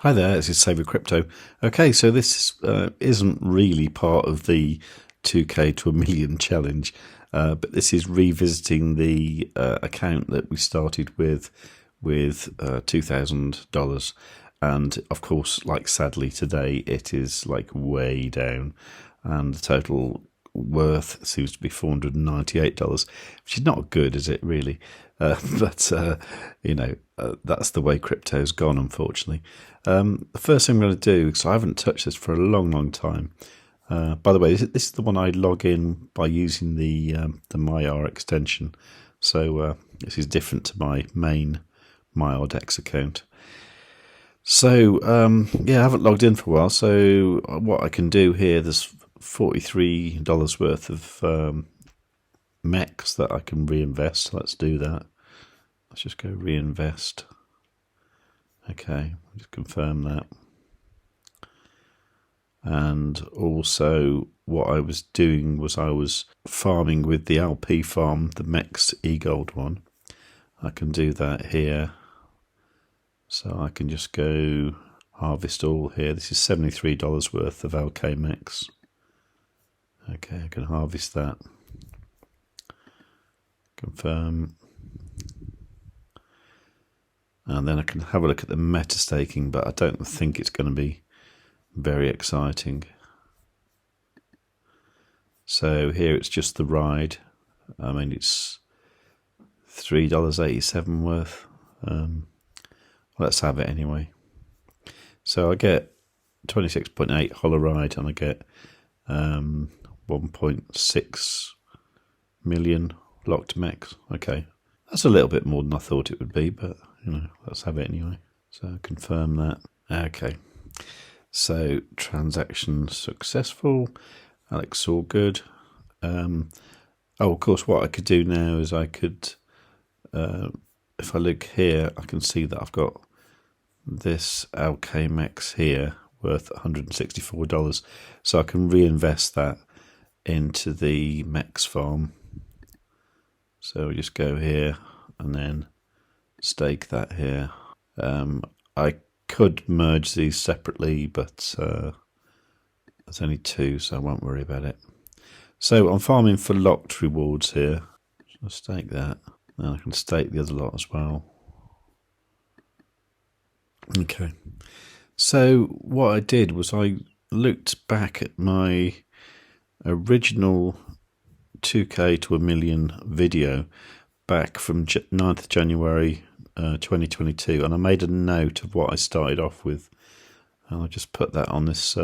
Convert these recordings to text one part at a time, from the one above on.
Hi there, this is savewith.crypto. Okay, so this isn't really part of the 2K to a million challenge, but this is revisiting the account that we started with $2,000. And of course, like sadly today, it is like way down, and the total worth seems to be $498, which is not good, is it really? But that's the way crypto's gone, unfortunately. The first thing I'm going to do, because I haven't touched this for a long time. By the way, this is the one I log in by using the Maiar extension. So this is different to my main Maiar DEX account. So yeah, I haven't logged in for a while. So what I can do here, there's $43 worth of MEX that I can reinvest. So let's do that. Let's just go reinvest. Okay, I'll just confirm that. And also what I was doing was I was farming with the LP farm, the MEX eGold one. I can do that here. So I can just go harvest all here. This is $73 worth of LK MEX. Okay, I can harvest that. Confirm. And then I can have a look at the meta staking, but I don't think it's going to be very exciting. So here it's just the ride. I mean, it's $3.87 worth. Let's have it anyway. So I get 26.8 hollow ride, and I get 1.6 million locked MEX. Okay, that's a little bit more than I thought it would be, but let's have it anyway. So confirm that. Okay, so transaction successful. That looks all good. Oh, of course, what I could do now is I could, if I look here, I can see that I've got this LK MEX here worth $164. So I can reinvest that into the MEX farm. So we just go here and then stake that here. I could merge these separately, but there's only two, so I won't worry about it. So I'm farming for locked rewards here. So I'll stake that. And I can stake the other lot as well. Okay. So what I did was I looked back at my original 2K to a million video back from 9th January 2022, and I made a note of what I started off with, and I'll just put that on this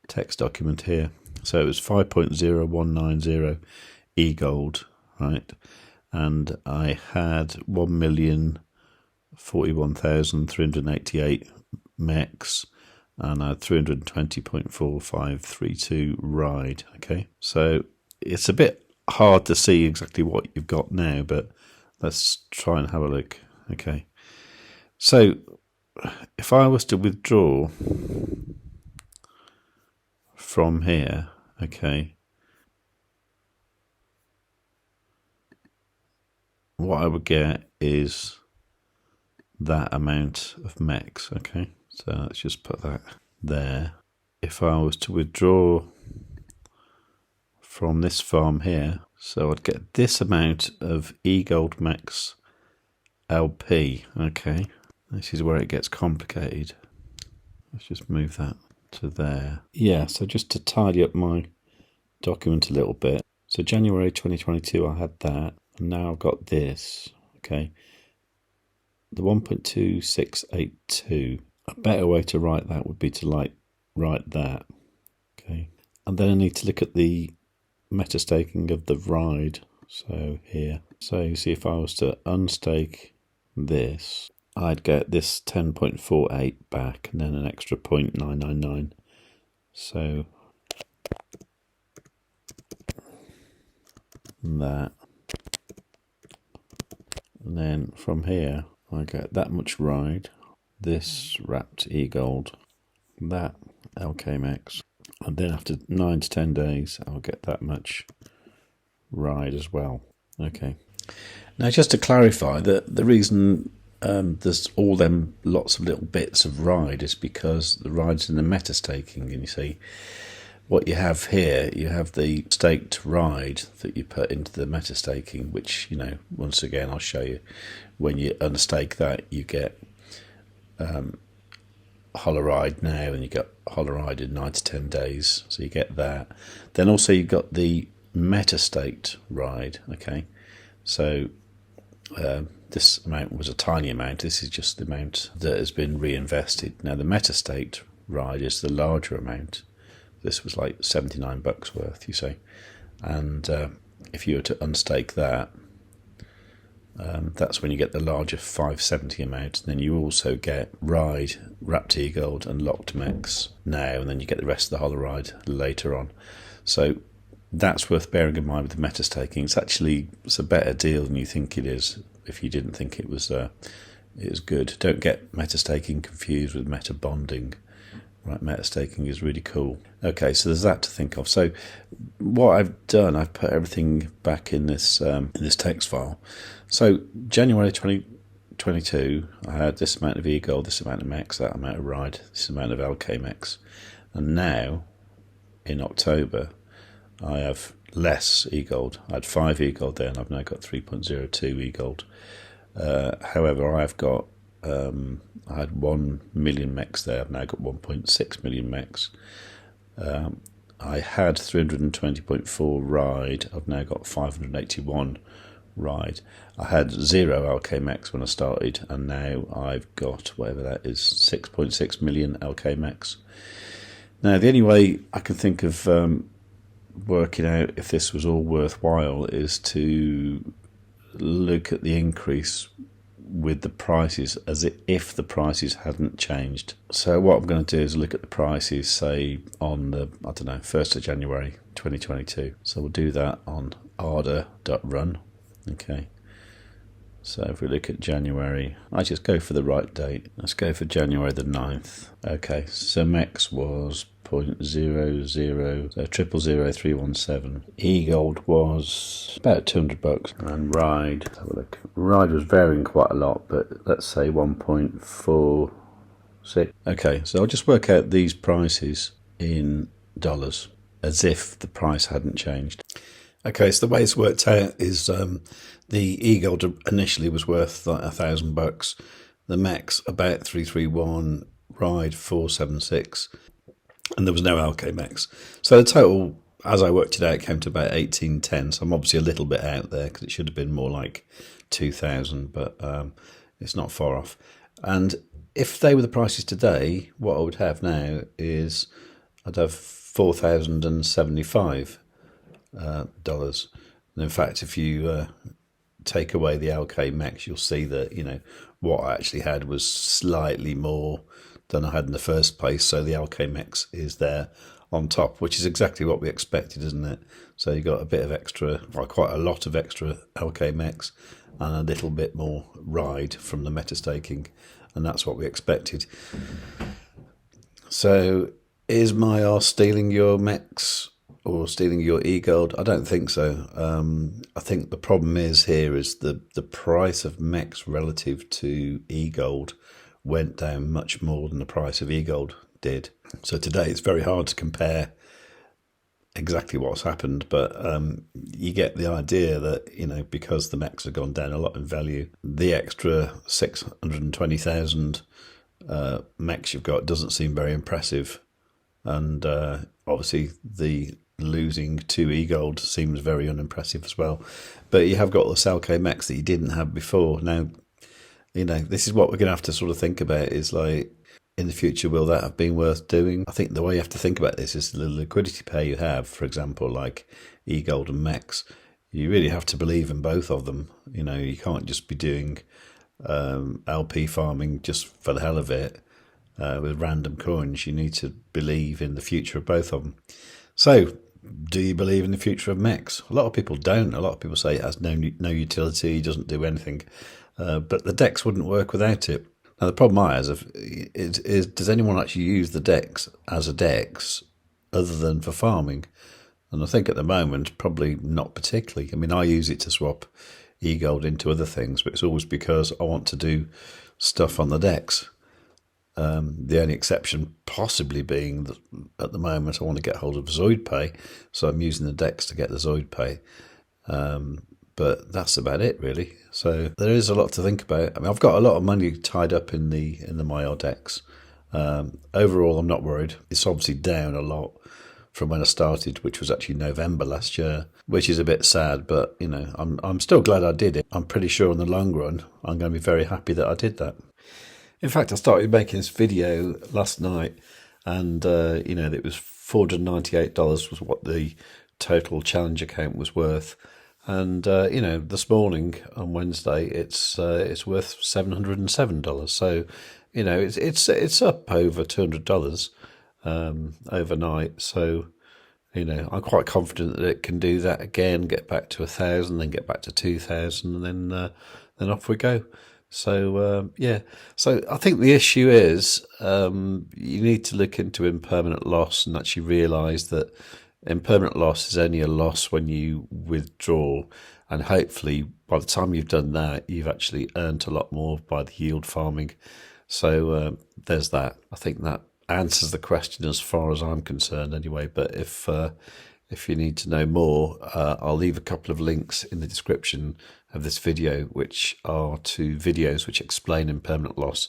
text document here. So it was 5.0190 eGold, right? And I had 1,041,388 MEX, and I had 320.4532 ride. Okay, so it's a bit hard to see exactly what you've got now, but let's try and have a look. Okay, so if I was to withdraw from here, okay, what I would get is that amount of MEX. Okay, so let's just put that there. If I was to withdraw from this farm here, so I'd get this amount of eGold MEX LP. Okay, this is where it gets complicated. Let's just move that to there. Yeah, so just to tidy up my document a little bit. So January 2022 I had that, and now I've got this. Okay, the 1.2682. A better way to write that would be to write that. Okay, and then I need to look at the meta staking of the ride. So here, so you see, if I was to unstake this, I'd get this 10.48 back, and then an extra 0.999. So that, and then from here I get that much ride, this wrapped eGold, that LK MEX, and then after 9 to 10 days I'll get that much ride as well. Okay, now just to clarify, that the reason there's all them lots of little bits of ride is because the ride's in the meta staking, and you see what you have here, you have the staked ride that you put into the meta staking, which, once again, I'll show you. When you unstake that, you get Holoride now, and you get Holoride in 9 to 10 days, so you get that. Then also you've got the meta staked ride, okay? So this amount was a tiny amount. This is just the amount that has been reinvested. Now the meta staked ride is the larger amount. This was like $79 worth, you see. And if you were to unstake that, that's when you get the larger 570 amount. And then you also get Ride, Wrapped eGold, and Locked MEX now, and then you get the rest of the Holoride later on. So that's worth bearing in mind with the meta staking. It's a better deal than you think it is if you didn't think it was good. Don't get meta staking confused with meta bonding. Right, meta staking is really cool. Okay, so there's that to think of. So what I've done, I've put everything back in this text file. So January 2022, I had this amount of eGold, this amount of MEX, that amount of Ride, this amount of LK MEX, and now in October I have less eGold. I had 5 eGold there, and I've now got 3.02 eGold. However, I've got I had 1 million MEX there. I've now got 1.6 million MEX. I had 320.4 Ride. I've now got 581 Ride. I had 0 LK MEX when I started, and now I've got whatever that is, 6.6 million LK MEX. Now, the only way I can think of working out if this was all worthwhile is to look at the increase with the prices as if the prices hadn't changed. So what I'm going to do is look at the prices, say on the, 1st of January 2022. So we'll do that on arda.run. Okay. So if we look at January, I just go for the right date. Let's go for January the 9th. Okay, so MEX was 0.00, so 000317. eGold was about $200, and Ride, let's have a look. Ride was varying quite a lot, but let's say 1.46. Okay, so I'll just work out these prices in dollars as if the price hadn't changed. Okay, so the way it's worked out is the eGold initially was worth like $1,000, the MEX about 331, Ride 476, and there was no LK MEX. So the total, as I worked it out, came to about 1810. So I'm obviously a little bit out there because it should have been more like 2,000, but it's not far off. And if they were the prices today, what I would have now is I'd have $4,075. And in fact, if you take away the LK MEX, you'll see that what I actually had was slightly more than I had in the first place. So the LK MEX is there on top, which is exactly what we expected, isn't it? So you got a bit of extra, or quite a lot of extra LK MEX, and a little bit more Ride from the meta staking, and that's what we expected. So is Maiar stealing your MEX or stealing your eGold? I don't think so. I think the problem is the price of MEX relative to eGold went down much more than the price of eGold did. So today it's very hard to compare exactly what's happened, but you get the idea that because the MEX have gone down a lot in value, the extra 620,000 MEX you've got doesn't seem very impressive, and obviously the losing 2 eGold seems very unimpressive as well. But you have got the LK MEX that you didn't have before. Now, this is what we're going to have to sort of think about, is like, in the future, will that have been worth doing? I think the way you have to think about this is the liquidity pair you have, for example, like eGold and MEX. You really have to believe in both of them. You can't just be doing LP farming just for the hell of it with random coins. You need to believe in the future of both of them. So, do you believe in the future of MEX? A lot of people don't. A lot of people say it has no utility, doesn't do anything. But the DEX wouldn't work without it. Now, the problem I have is does anyone actually use the DEX as a DEX other than for farming? And I think at the moment, probably not particularly. I mean, I use it to swap eGold into other things, but it's always because I want to do stuff on the DEX. The only exception possibly being that at the moment I want to get hold of ZoidPay, so I'm using the DEX to get the ZoidPay. But that's about it, really. So there is a lot to think about. I mean, I've got a lot of money tied up in the Maiar DEX. Overall, I'm not worried. It's obviously down a lot from when I started, which was actually November last year, which is a bit sad. But you know, I'm still glad I did it. I'm pretty sure in the long run, I'm going to be very happy that I did that. In fact, I started making this video last night, and you know, it was $498 was what the total challenge account was worth. And you know, this morning on Wednesday, it's worth $707. So, you know, it's up over $200 overnight. So, you know, I'm quite confident that it can do that again, get back to 1,000, then get back to 2,000, and then off we go. So yeah, so I think the issue is you need to look into impermanent loss and actually realise that impermanent loss is only a loss when you withdraw, and hopefully by the time you've done that, you've actually earned a lot more by the yield farming. So there's that. I think that answers the question as far as I'm concerned anyway. But if you need to know more, I'll leave a couple of links in the description of this video, which are to videos which explain impermanent loss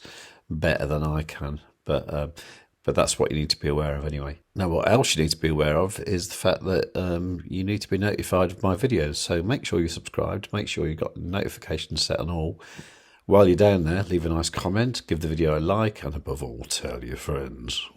better than I can. But that's what you need to be aware of anyway. Now, what else you need to be aware of is the fact that you need to be notified of my videos. So make sure you're subscribed, make sure you've got notifications set on all. While you're down there, leave a nice comment, give the video a like, and above all, tell your friends.